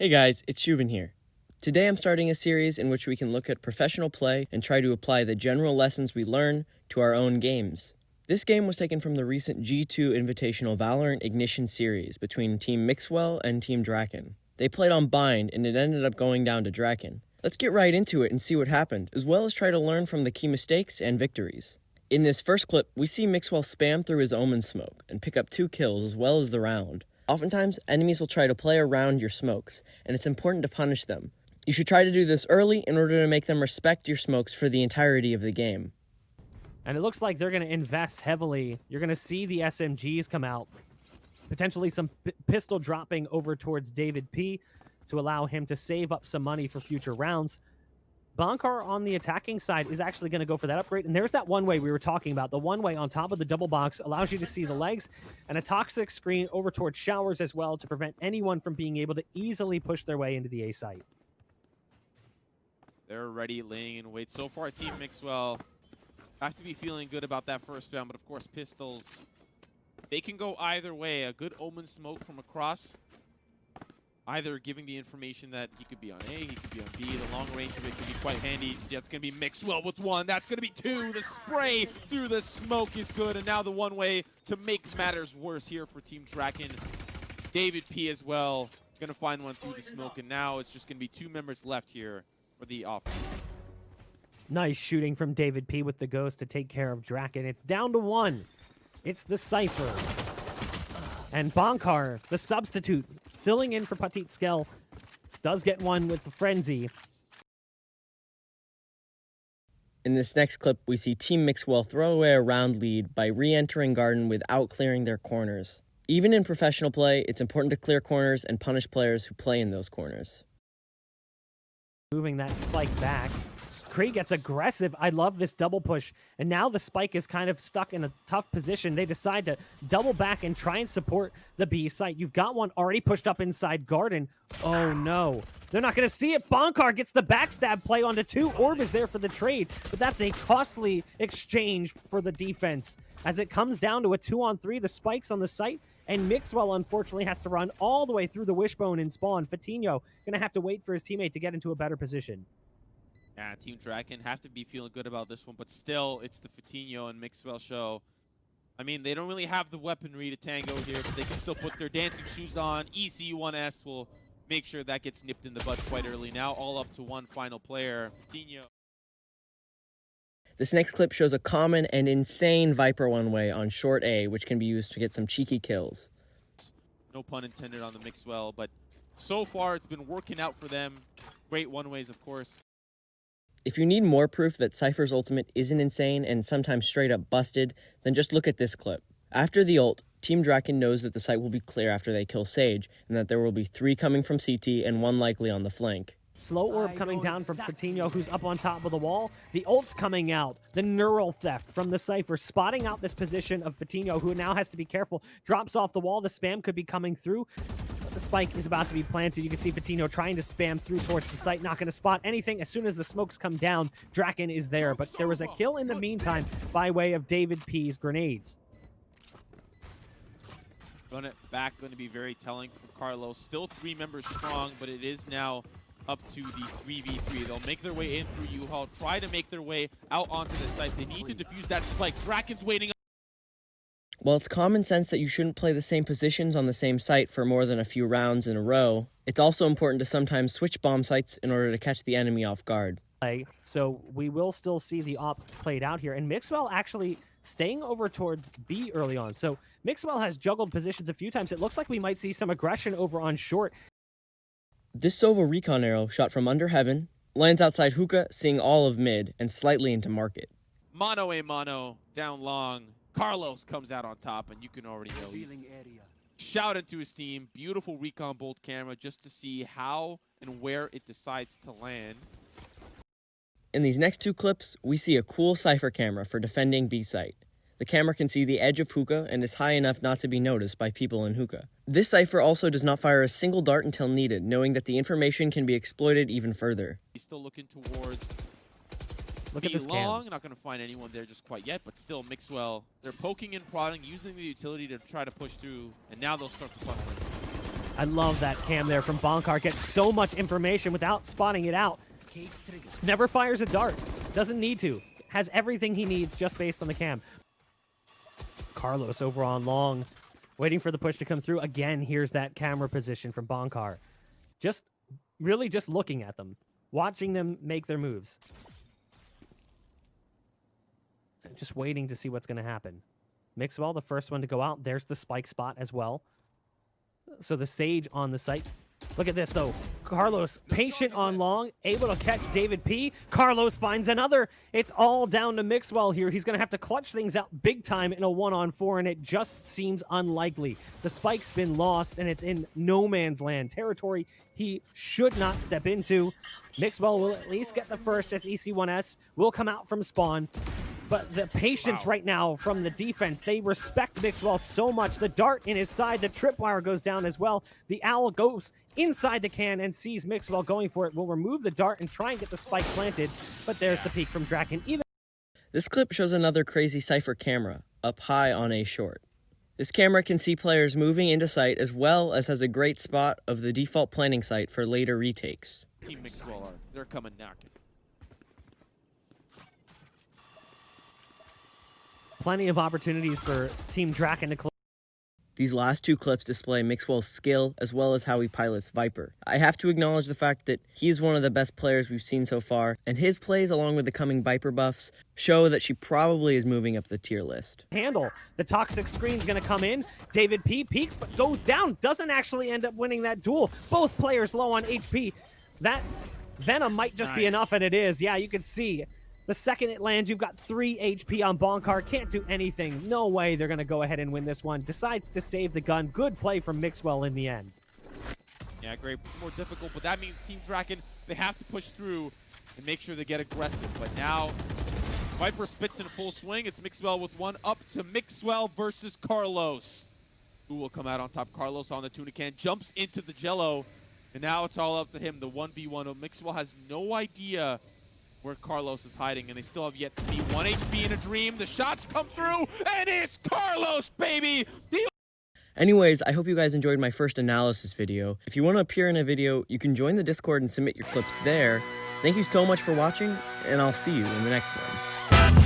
Hey guys, it's Shubin here. Today I'm starting a series in which we can look at professional play and try to apply the general lessons we learn to our own games. This game was taken from the recent G2 Invitational Valorant Ignition series between Team Mixwell and Team Draken. They played on Bind and it ended up going down to Draken. Let's get right into it and see what happened, as well as try to learn from the key mistakes and victories. In this first clip, we see Mixwell spam through his Omen smoke and pick up 2 kills as well as the round. Oftentimes, enemies will try to play around your smokes, and it's important to punish them. You should try to do this early in order to make them respect your smokes for the entirety of the game. And it looks like they're going to invest heavily. You're going to see the SMGs come out. Potentially some pistol dropping over towards David P to allow him to save up some money for future rounds. Bonkar on the attacking side is actually going to go for that upgrade. And there's that one-way we were talking about. The one-way on top of the double box allows you to see the legs and a toxic screen over towards showers as well to prevent anyone from being able to easily push their way into the A site. They're already laying in wait. So far, Team Mixwell have to be feeling good about that first round. But of course, pistols, they can go either way. A good Omen smoke from across, either giving the information that he could be on A, he could be on B. The long range of it could be quite handy. That's going to be Mixwell with 1. That's going to be 2. The spray through the smoke is good. And now the one way to make matters worse here for Team Draken. David P as well. Going to find one through the smoke. And now it's just going to be 2 members left here for the offense. Nice shooting from David P with the ghost to take care of Draken. It's down to 1. It's the Cypher. And Bonkar, the substitute, filling in for Petit Skell, does get one with the Frenzy. In this next clip, we see Team Mixwell throw away a round lead by re-entering Garden without clearing their corners. Even in professional play, it's important to clear corners and punish players who play in those corners. Moving that spike back. Krieg gets aggressive. I love this double push. And now the spike is kind of stuck in a tough position. They decide to double back and try and support the B site. You've got one already pushed up inside Garden. Oh no. They're not going to see it. Bonkar gets the backstab play onto 2. Orb is there for the trade, but that's a costly exchange for the defense. As it comes down to a 2-on-3, the spike's on the site, and Mixwell unfortunately has to run all the way through the wishbone and spawn. Fatinho going to have to wait for his teammate to get into a better position. Yeah, Team Draken have to be feeling good about this one, but still, it's the Fatinho and Mixwell show. I mean, they don't really have the weaponry to tango here, but they can still put their dancing shoes on. EC1S will make sure that gets nipped in the bud quite early. Now all up to 1 final player, Fatinho. This next clip shows a common and insane Viper one-way on short A, which can be used to get some cheeky kills. No pun intended on the Mixwell, but so far it's been working out for them. Great one-ways, of course. If you need more proof that Cypher's ultimate isn't insane and sometimes straight up busted, then just look at this clip. After the ult, Team Draken knows that the site will be clear after they kill Sage, and that there will be 3 coming from CT and 1 likely on the flank. Slow orb coming down from Fatinho, who's up on top of the wall. The ult's coming out. The neural theft from the Cypher, spotting out this position of Fatinho, who now has to be careful. Drops off the wall. The spam could be coming through. The spike is about to be planted. You can see Fatinho trying to spam through towards the site. Not going to spot anything. As soon as the smokes come down, Draken is there. But there was a kill in the meantime by way of David P's grenades. Run it back, going to be very telling for Carlos. Still 3 members strong, but it is now up to the 3v3. They'll make their way in through U-Haul, try to make their way out onto the site. They need to defuse that spike. Draken's waiting. While it's common sense that you shouldn't play the same positions on the same site for more than a few rounds in a row, it's also important to sometimes switch bomb sites in order to catch the enemy off guard. So we will still see the op played out here. And Mixwell actually staying over towards B early on. So Mixwell has juggled positions a few times. It looks like we might see some aggression over on short. This Sova recon arrow, shot from under heaven, lands outside hookah, seeing all of mid, and slightly into market. Mono a mono, down long. Carlos comes out on top, and you can already know he's shouting to his team. Beautiful recon bolt camera just to see how and where it decides to land. In these next 2 clips, we see a cool Cypher camera for defending B site. The camera can see the edge of hookah and is high enough not to be noticed by people in hookah. This Cypher also does not fire a single dart until needed, knowing that the information can be exploited even further. He's still looking towards Look at this long. Not going to find anyone there just quite yet, but still Mixwell. They're poking and prodding, using the utility to try to push through, and now they'll start to funnel in. I love that cam there from Bonkar. Gets so much information without spotting it out. Never fires a dart. Doesn't need to. Has everything he needs just based on the cam. Carlos over on long, waiting for the push to come through. Again, here's that camera position from Bonkar. Just really just looking at them, watching them make their moves. Just waiting to see what's going to happen. Mixwell, the first one to go out. There's the spike spot as well. So the Sage on the site. Look at this, though. Carlos, patient on long, able to catch David P. Carlos finds another. It's all down to Mixwell here. He's going to have to clutch things out big time in a 1-on-4, and it just seems unlikely. The spike's been lost, and it's in no man's land territory he should not step into. Mixwell will at least get the first as EC1S will come out from spawn. But the patience right now from the defense, they respect Mixwell so much. The dart in his side, the tripwire goes down as well. The owl goes inside the can and sees Mixwell going for it. Will remove the dart and try and get the spike planted. But there's the peek from Draken. This clip shows another crazy Cypher camera, up high on A short. This camera can see players moving into sight as well as has a great spot of the default planning site for later retakes. Team Mixwell they're coming knocking. Plenty of opportunities for Team Draken to close. These last two clips display Mixwell's skill as well as how he pilots Viper. I have to acknowledge the fact that he's one of the best players we've seen so far, and his plays along with the coming Viper buffs show that she probably is moving up the tier list. Handle. The toxic screen's going to come in. David P peeks but goes down. Doesn't actually end up winning that duel. Both players low on HP. That Venom might just be enough, and it is. Yeah, you can see. The second it lands, you've got 3 HP on Bonkar. Can't do anything. No way they're going to go ahead and win this one. Decides to save the gun. Good play from Mixwell in the end. Yeah, great. It's more difficult, but that means Team Draken, they have to push through and make sure they get aggressive. But now, Viper spits in full swing. It's Mixwell with one up to Mixwell versus Carlos. Who will come out on top? Carlos on the tuna can, jumps into the Jello, and now it's all up to him. The 1v1. Mixwell has no idea where Carlos is hiding, and they still have yet to be 1 HP in a dream. The shots come through, and it's Carlos, baby! Anyways, I hope you guys enjoyed my first analysis video. If you want to appear in a video, you can join the Discord and submit your clips there. Thank you so much for watching, and I'll see you in the next one.